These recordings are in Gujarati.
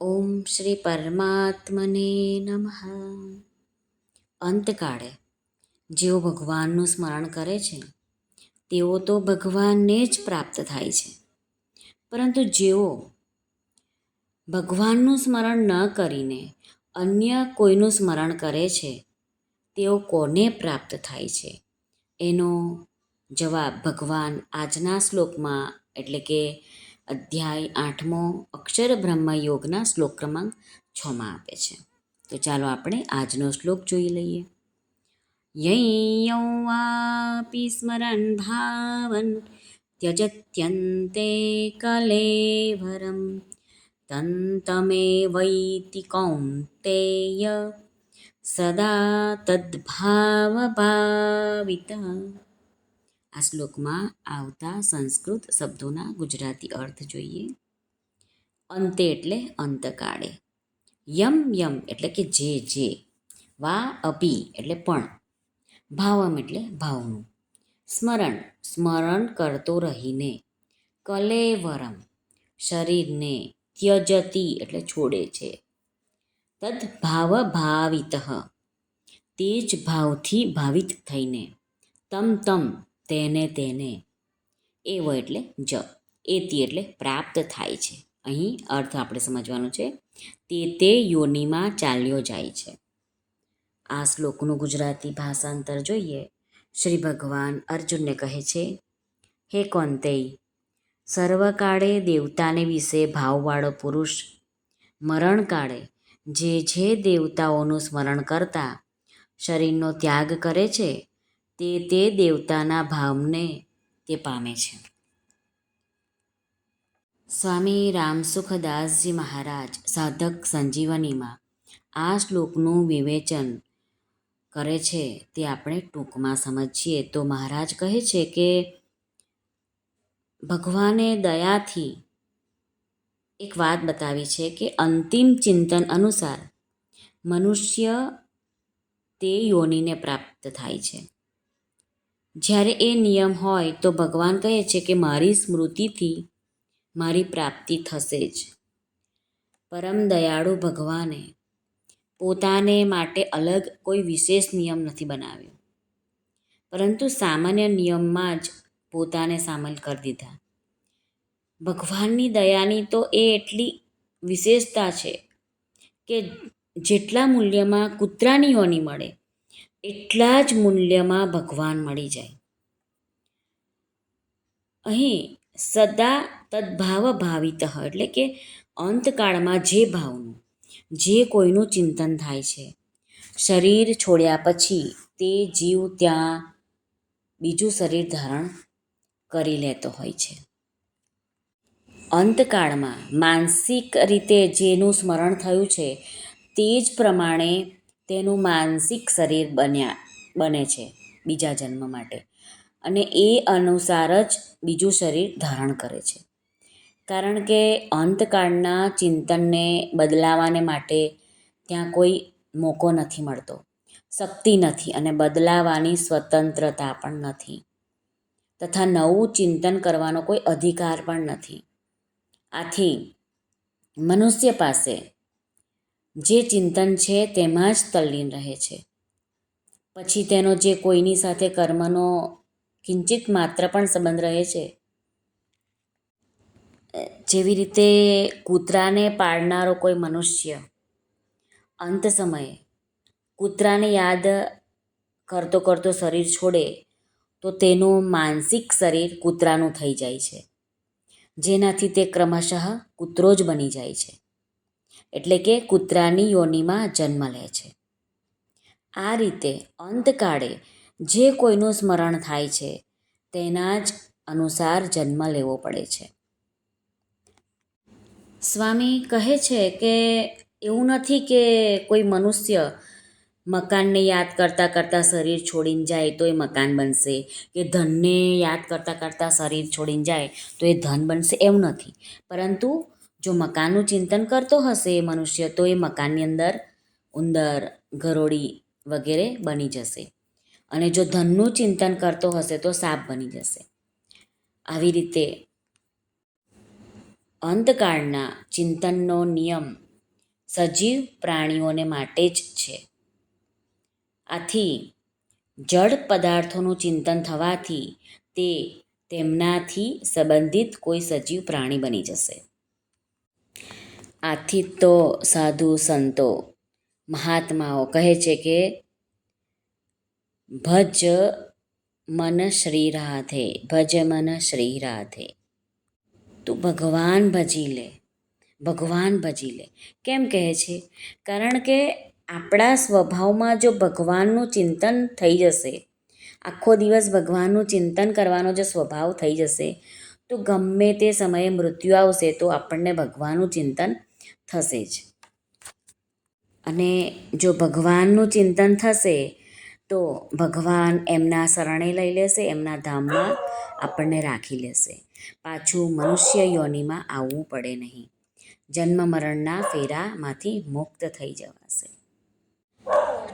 ઓમ શ્રી પરમાત્મને નમઃ. અંતકાળે જેઓ ભગવાનનું સ્મરણ કરે છે તેઓ તો ભગવાનને જ પ્રાપ્ત થાય છે, પરંતુ જેઓ ભગવાનનું સ્મરણ ન કરીને અન્ય કોઈનું સ્મરણ કરે છે તેઓ કોને પ્રાપ્ત થાય છે? એનો જવાબ ભગવાન આજના શ્લોકમાં એટલે કે અધ્યાય 8મો અક્ષર બ્રહ્મ યોગના શ્લોક ક્રમાંક 6માં આપે છે. તો ચાલો આપણે આજનો શ્લોક જોઈ લઈએ. યૈ વાપી સ્મરન ભાવન ત્યજત્યંતે કલેવરમ તંતમેવૈતિ કૌન્તેય સદા તદ્ભાવભાવિતઃ. આ શ્લોકમાં આવતા સંસ્કૃત શબ્દોના ગુજરાતી અર્થ જોઈએ. અંતે એટલે અંતકાળે, યમ યમ એટલે કે જે, વા અપી એટલે પણ, ભાવમ એટલે ભાવનું, સ્મરણ કરતો રહીને, કલેવરમ શરીરને, ત્યજતી એટલે છોડે છે, તદ ભાવ ભાવિત તે જ ભાવથી ભાવિત થઈને, તમ તેને, એવ એટલે જ, એતી એટલે પ્રાપ્ત થાય છે. અહીં અર્થ આપણે સમજવાનો છે, તે યોનિમાં ચાલ્યો જાય છે. આ શ્લોકનું ગુજરાતી ભાષાંતર જોઈએ. શ્રી ભગવાન અર્જુનને કહે છે, હે કૌંતેય, સર્વકાળે દેવતાને વિશે ભાવવાળો પુરુષ મરણકાળે જે દેવતાઓનું સ્મરણ કરતા શરીરનો ત્યાગ કરે છે તે દેવતાના ભાવને તે પામે છે. સ્વામી રામસુખદાસજી મહારાજ સાધક સંજીવનીમાં આ શ્લોકનું વિવેચન કરે છે તે આપણે ટૂંકમાં સમજીએ તો મહારાજ કહે છે કે ભગવાને દયાથી એક વાત બતાવી છે કે અંતિમ ચિંતન અનુસાર મનુષ્ય તે યોનિને પ્રાપ્ત થાય છે. જ્યારે એ નિયમ હોય તો ભગવાન કહે છે કે મારી સ્મૃતિથી મારી પ્રાપ્તિ થશે જ. પરમ દયાળુ ભગવાને પોતાને માટે અલગ કોઈ વિશેષ નિયમ નથી બનાવ્યો, પરંતુ સામાન્ય નિયમમાં જ પોતાને સામેલ કરી દીધા. ભગવાનની દયાની તો એ એટલી વિશેષતા છે કે જેટલા મૂલ્યમાં કૂતરાની યોની મળે એટલા જ મૂલ્યમાં ભગવાન મળી જાય. અહીં સદા તદ્ભાવ ભાવિત એટલે કે અંતકાળમાં જે ભાવનું જે કોઈનું ચિંતન થાય છે, શરીર છોડ્યા પછી તે જીવ ત્યાં બીજું શરીર ધારણ કરી લેતો હોય છે. અંતકાળમાં માનસિક રીતે જેનું સ્મરણ થયું છે તે જ પ્રમાણે તેનું માનસિક શરીર બને છે બીજા જન્મ માટે, અને એ અનુસાર જ બીજું શરીર ધારણ કરે છે. કારણ કે અંતકાળના ચિંતનને બદલાવાને માટે ત્યાં કોઈ મોકો નથી મળતો, શક્તિ નથી અને બદલાવાની સ્વતંત્રતા પણ નથી, તથા નવું ચિંતન કરવાનો કોઈ અધિકાર પણ નથી. આથી મનુષ્ય પાસે જે ચિંતન છે તેમાં જ તલ્લીન રહે છે. પછી તેનો જે કોઈની સાથે કર્મનો કિંચિત માત્ર પણ સંબંધ રહે છે, જેવી રીતે કૂતરાને પાળનારો કોઈ મનુષ્ય અંત સમયે કૂતરાને યાદ કરતો શરીર છોડે તો તેનું માનસિક શરીર કૂતરાનું થઈ જાય છે, જેનાથી તે ક્રમશઃ કૂતરો જ બની જાય છે, એટલે કે કૂતરાની યોનિમાં જન્મ લે છે. આ રીતે અંતકાળે જે કોઈનું સ્મરણ થાય છે તેના જ અનુસાર જન્મ લેવો પડે છે. સ્વામી કહે છે કે એવું નથી કે કોઈ મનુષ્ય મકાનને યાદ કરતાં શરીર છોડીને જાય તો એ મકાન બનશે, કે ધનને યાદ કરતાં શરીર છોડીને જાય તો એ ધન બનશે, એવું નથી. પરંતુ જો મકાનનું ચિંતન કરતો હશે એ મનુષ્ય તો એ મકાનની અંદર ઉંદર, ગરોળી વગેરે બની જશે, અને જો ધનનું ચિંતન કરતો હશે તો સાપ બની જશે. આવી રીતે અંતકાળના ચિંતનનો નિયમ સજીવ પ્રાણીઓને માટે જ છે. આથી જડ પદાર્થોનું ચિંતન થવાથી તે તેમનાથી સંબંધિત કોઈ સજીવ પ્રાણી બની જશે. આથી તો સાધુ સંતો મહાત્માઓ કહે છે કે ભજ મન શ્રી રાધે, ભજ મન શ્રી રાધે. તું ભગવાન ભજી લે, ભગવાન ભજી લે. કેમ કહે છે? કારણ કે આપણા સ્વભાવમાં જો ભગવાનનું ચિંતન થઈ જશે, આખો દિવસ ભગવાનનું ચિંતન કરવાનો જો સ્વભાવ થઈ જશે, તો ગમે તે સમયે મૃત્યુ આવશે તો આપણને ભગવાનનું ચિંતન થશે જ. અને જો ભગવાનનું ચિંતન થશે તો ભગવાન એમના શરણે લઈ લેશે, એમના ધામમાં આપણને રાખી લેશે. પાછું મનુષ્ય યોનિમાં આવવું પડે નહીં. જન્મ મરણના ફેરામાંથી મુક્ત થઈ જવાશે.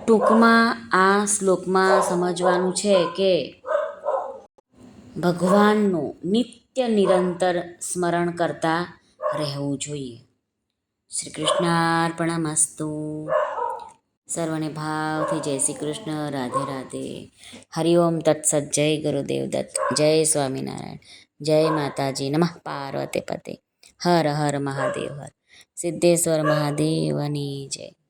ટૂંકમાં આ શ્લોકમાં સમજવાનું છે કે ભગવાનનું નિત્ય નિરંતર સ્મરણ કરતા રહેવું જોઈએ. શ્રી કૃષ્ણાર્પણમસ્તુ. સર્વને ભાવથી જય શ્રી કૃષ્ણ. રાધે રાધે. હરિઓમ તત્સત. જય ગુરુદેવ દત્ત. જય સ્વામિનારાયણ. જય માતાજી. નમઃ પાર્વતી પતે. હર હર મહાદેવ હર. સિદ્ધેશ્વર મહાદેવની જય.